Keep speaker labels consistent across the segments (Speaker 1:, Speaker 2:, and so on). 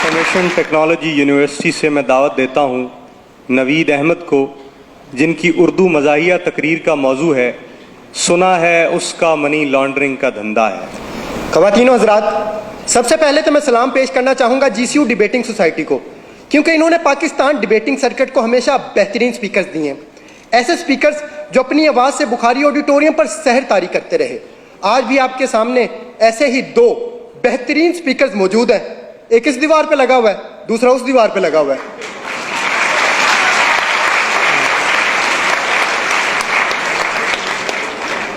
Speaker 1: Information technology university से मैं दावत देता हूँ नवीद अहमद को, जिनकी उर्दू मज़ाहिया तकरीर का मौजू है सुना है उसका मनी लॉन्ड्रिंग का धंधा है।
Speaker 2: ख़वातीनो हज़रात, सबसे पहले तो मैं सलाम पेश करना चाहूँगा GCU डिबेटिंग सोसाइटी को, क्योंकि इन्होंने पाकिस्तान डिबेटिंग सर्किट को हमेशा बेहतरीन स्पीकर्स दिए हैं। ऐसे स्पीकर्स जो अपनी आवाज़ से बुखारी ऑडिटोरियम पर सहर तारी करते रहे। आज भी आपके सामने ऐसे ही दो बेहतरीन स्पीकर्स मौजूद हैं। एक इस दीवार पे लगा हुआ है, दूसरा उस दीवार पे लगा हुआ है।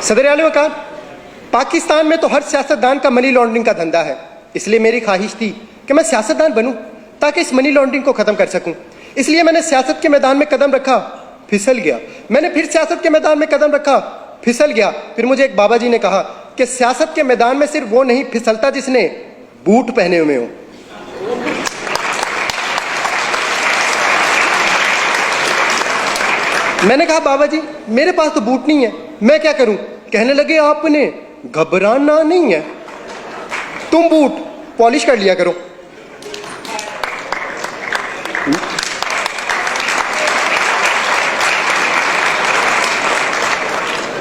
Speaker 2: सदर आला वकार, पाकिस्तान में तो हर सियासतदान का मनी लॉन्ड्रिंग का धंधा है, इसलिए मेरी ख्वाहिश थी कि मैं सियासतदान बनूं ताकि इस मनी लॉन्ड्रिंग को खत्म कर सकूं। इसलिए मैंने सियासत के मैदान में कदम रखा, फिसल गया। मैंने फिर सियासत के मैदान में कदम रखा, फिसल गया। फिर मुझे एक बाबा जी ने कहा कि सियासत के मैदान में सिर्फ वो नहीं फिसलता जिसने बूट पहने हुए हो। मैंने कहा बाबा जी मेरे पास तो बूट नहीं है, मैं क्या करूं? कहने लगे आपने घबराना नहीं है, तुम बूट पॉलिश कर लिया करो।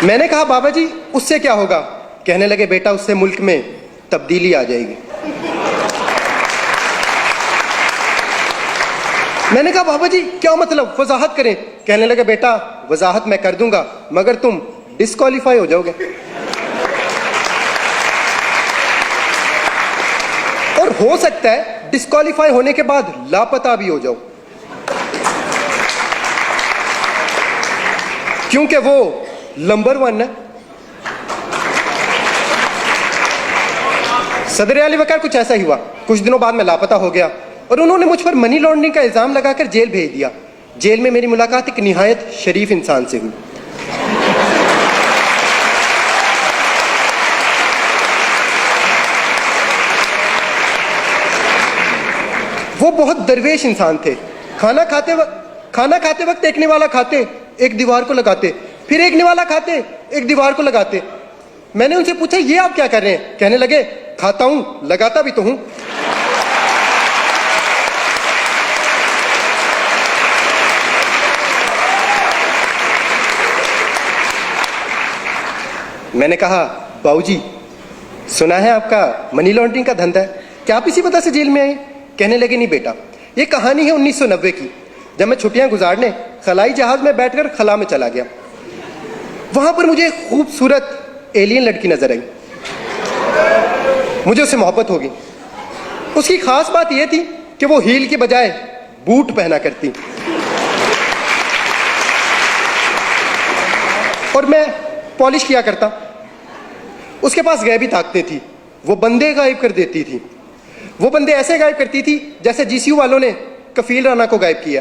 Speaker 2: मैंने कहा बाबा जी उससे क्या होगा? कहने लगे बेटा उससे मुल्क में तब्दीली आ जाएगी। मैंने कहा बाबा जी क्या मतलब, वजाहत करें। कहने लगे बेटा वजाहत मैं कर दूंगा मगर तुम डिस्क्वालीफाई हो जाओगे, और हो सकता है डिस्क्वालीफाई होने के बाद लापता भी हो जाओ, क्योंकि वो नंबर 1 है। सदर आला वकार, कुछ ऐसा ही हुआ। कुछ दिनों बाद मैं लापता हो गया और उन्होंने मुझ पर मनी लॉन्ड्रिंग का इल्जाम लगाकर जेल भेज दिया। जेल में मेरी मुलाकात एक निहायत शरीफ इंसान से हुई। वो बहुत दरवेश इंसान थे। खाना खाते वक्त एक निवाला खाते, एक दीवार को लगाते, फिर एक निवाला खाते, एक दीवार को लगाते। मैंने उनसे पूछा ये आप क्या कर रहे हैं? कहने लगे खाता हूं, लगाता भी तो हूं। मैंने कहा बाबूजी सुना है आपका मनी लॉन्ड्रिंग का धंधा है, क्या आप इसी वजह से जेल में आए? कहने लगे नहीं बेटा, ये कहानी है 1990 की, जब मैं छुट्टियां गुजारने खलाई जहाज में बैठकर खला में चला गया। वहां पर मुझे एक खूबसूरत एलियन लड़की नजर आई। मुझे उससे मोहब्बत हो गई। उसकी खास बात यह थी कि वो हील की बजाय बूट पहना करती और मैं पॉलिश किया करता। उसके पास गैबी ताकतें थी, वो बंदे गायब कर देती थी। वो बंदे ऐसे गायब करती थी जैसे GCU वालों ने कफील राना को गायब किया।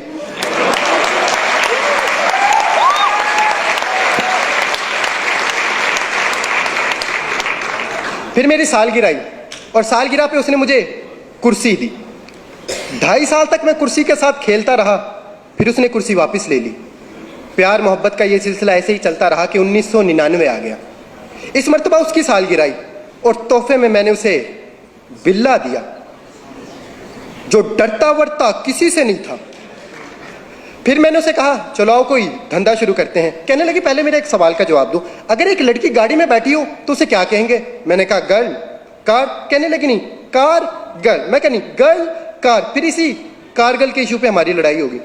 Speaker 2: फिर मेरी सालगिरह आई और सालगिरह पे उसने मुझे कुर्सी दी। 2.5 साल तक मैं कुर्सी के साथ खेलता रहा, फिर उसने कुर्सी वापस ले ली। प्यार मोहब्बत का ये सिलसिला ऐसे ही चलता रहा कि 1999 आ गया। इस मर्तबा उसकी सालगिरह आई और तोहफे में मैंने उसे बिल्ला दिया, जो डरता वरता किसी से नहीं था। फिर मैंने उसे कहा चलो आओ कोई धंधा शुरू करते हैं। कहने लगी पहले मेरे एक सवाल का जवाब दो, अगर एक लड़की गाड़ी में बैठी हो तो उसे क्या कहेंगे? मैंने कहा गर्ल कार। कहने लगी नहीं कार गर्ल। मैं कहनी गर्ल कार। फिर इसी कारगिल के इशू पे हमारी लड़ाई होगी।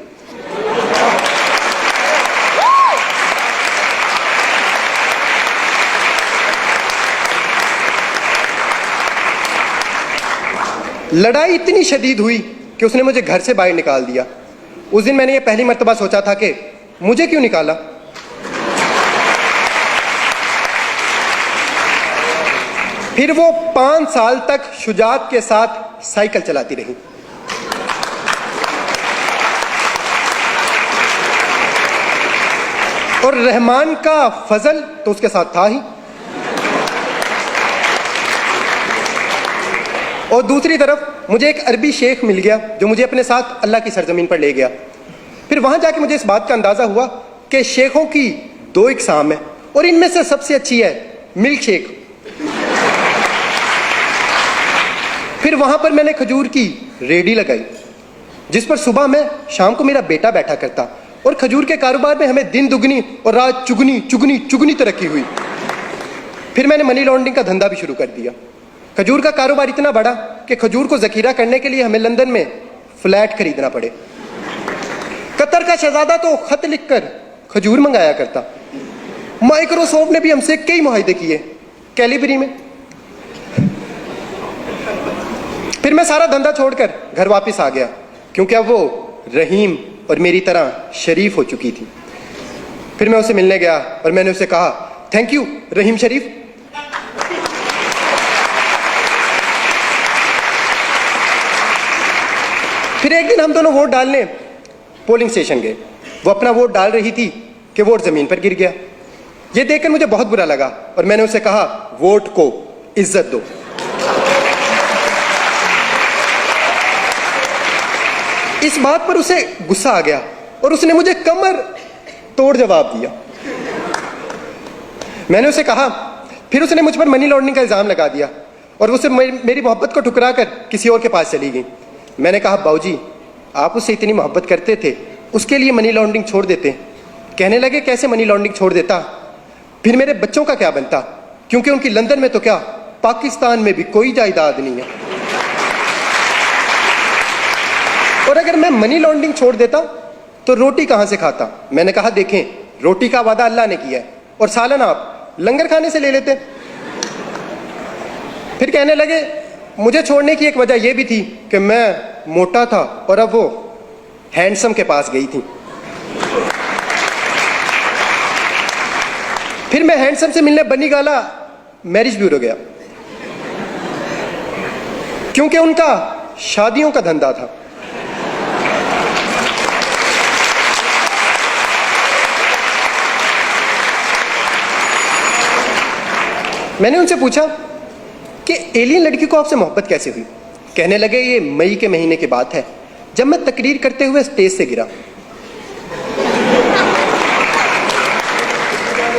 Speaker 2: लड़ाई इतनी शदीद हुई कि उसने मुझे घर से बाहर निकाल दिया। उस दिन मैंने ये पहली मर्तबा सोचा था कि मुझे क्यों निकाला। फिर वो 5 साल तक शुजात के साथ साइकिल चलाती रही। और रहमान का फजल तो उसके साथ था ही। और दूसरी तरफ मुझे एक अरबी शेख मिल गया जो मुझे अपने साथ अल्लाह की सरजमीन पर ले गया। फिर वहां जाके मुझे इस बात का अंदाजा हुआ कि शेखों की 2 इकसाम है और इनमें से सबसे अच्छी है मिल्क शेक। फिर वहां पर मैंने खजूर की रेडी लगाई जिस पर सुबह में शाम को मेरा बेटा बैठा करता और खजूर के कारोबार में हमें दिन दुगनी और रात चुगनी चुगनी चुगनी तरक्की हुई। फिर मैंने मनी लॉन्ड्रिंग का धंधा भी शुरू कर दिया। खजूर का कारोबार इतना बढ़ा कि खजूर को जखीरा करने के लिए हमें लंदन में फ्लैट खरीदना पड़े। कतर का शहजादा तो खत लिखकर खजूर मंगाया करता। माइक्रोसॉफ्ट ने भी हमसे कई मुआहदे किए कैलिबरी में। फिर मैं सारा धंधा छोड़कर घर वापस आ गया क्योंकि अब वो रहीम और मेरी तरह शरीफ हो चुकी थी। फिर मैं उसे मिलने गया और मैंने उसे कहा, थैंक यू रहीम शरीफ। फिर एक दिन हम दोनों वोट डालने पोलिंग स्टेशन गए। वो अपना वोट डाल रही थी कि वोट जमीन पर गिर गया। यह देखकर मुझे बहुत बुरा लगा और मैंने उसे कहा, वोट को इज्जत दो। इस बात पर उसे गुस्सा आ गया और उसने मुझे कमर तोड़ जवाब दिया। मैंने उसे कहा, फिर उसने मुझ पर मनी लॉन्ड्रिंग का इल्जाम लगा दिया और उसे मेरी मोहब्बत को ठुकरा कर किसी और के पास चली गई। मैंने कहा, बाबूजी आप उससे इतनी मोहब्बत करते थे, उसके लिए मनी लॉन्ड्रिंग छोड़ देते। कहने लगे, कैसे मनी लॉन्ड्रिंग छोड़ देता, फिर मेरे बच्चों का क्या बनता, क्योंकि उनकी लंदन में तो क्या पाकिस्तान में भी कोई जायदाद नहीं है। और अगर मैं मनी लॉन्ड्रिंग छोड़ देता तो रोटी कहां से खाता। मैंने कहा, देखें रोटी का वादा अल्लाह ने किया है और सालन आप लंगर खाने से ले लेते। फिर कहने लगे, मुझे छोड़ने की एक वजह यह भी थी कि मैं मोटा था और अब वो हैंडसम के पास गई थी। फिर मैं हैंडसम से मिलने बनी गाला मैरिज ब्यूरो गया क्योंकि उनका शादियों का धंधा था। मैंने उनसे पूछा कि एलियन लड़की को आपसे मोहब्बत कैसे हुई। कहने लगे, ये मई के महीने की बात है जब मैं तकरीर करते हुए स्टेज से गिरा।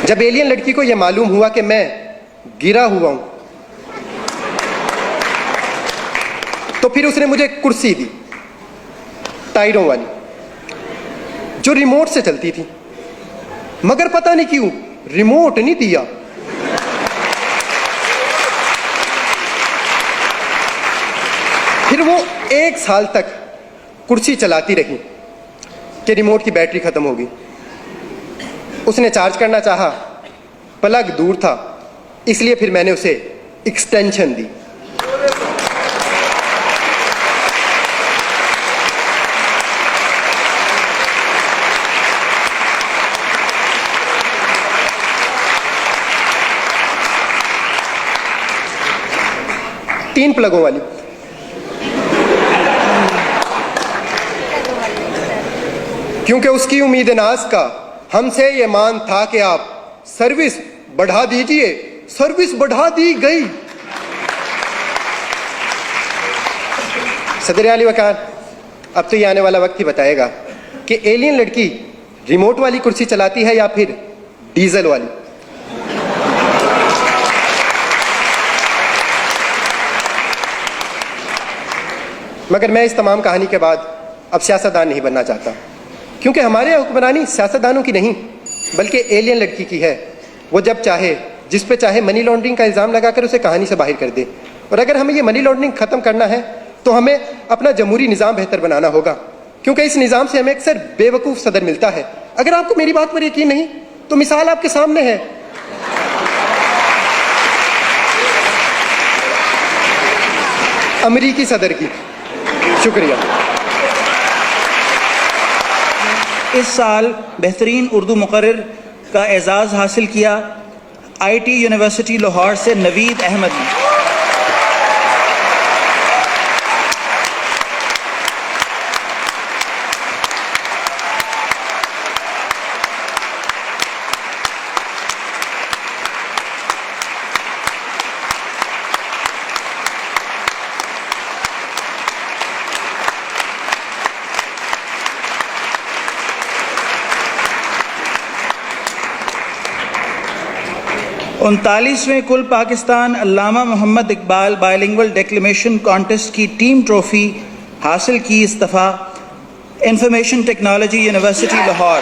Speaker 2: जब एलियन लड़की को यह मालूम हुआ कि मैं गिरा हुआ हूं तो फिर उसने मुझे कुर्सी दी, टायरों वाली, जो रिमोट से चलती थी। मगर पता नहीं क्यों रिमोट नहीं दिया। फिर वो 1 साल तक कुर्सी चलाती रही कि रिमोट की बैटरी खत्म हो गई। उसने चार्ज करना चाहा, प्लग दूर था, इसलिए फिर मैंने उसे एक्सटेंशन दी। तीन प्लगों वाली। क्योंकि उसकी उम्मीद नाज का हमसे ये मान था कि आप सर्विस बढ़ा दीजिए। सर्विस बढ़ा दी गई। सदर आली वकार, अब तो ये आने वाला वक्त ही बताएगा कि एलियन लड़की रिमोट वाली कुर्सी चलाती है या फिर डीजल वाली। मगर मैं इस तमाम कहानी के बाद अब सियासतदान नहीं बनना चाहता, क्योंकि हमारे हुक्मरानी सियासतदानों की नहीं बल्कि एलियन लड़की की है। वो जब चाहे जिस पे चाहे मनी लॉन्ड्रिंग का इल्ज़ाम लगाकर उसे कहानी से बाहर कर दे। और अगर हमें ये मनी लॉन्ड्रिंग ख़त्म करना है तो हमें अपना जमहूरी निज़ाम बेहतर बनाना होगा, क्योंकि इस निज़ाम से हमें अक्सर बेवकूफ़ सदर मिलता है। अगर आपको मेरी बात पर यकीन नहीं तो मिसाल आपके सामने है। अमरीकी सदर की। शुक्रिया।
Speaker 3: इस साल बेहतरीन उर्दू मुक़र्रिर का एजाज़ हासिल किया IT यूनिवर्सिटी लाहौर से नवीद अहमद ने। उनतालीसवें कुल पाकिस्तान अल्लामा Mohammad Iqbal bilingual declamation contest की टीम ट्रॉफी हासिल की इस दफ़ा इंफॉर्मेशन टेक्नोलॉजी यूनिवर्सिटी लाहौर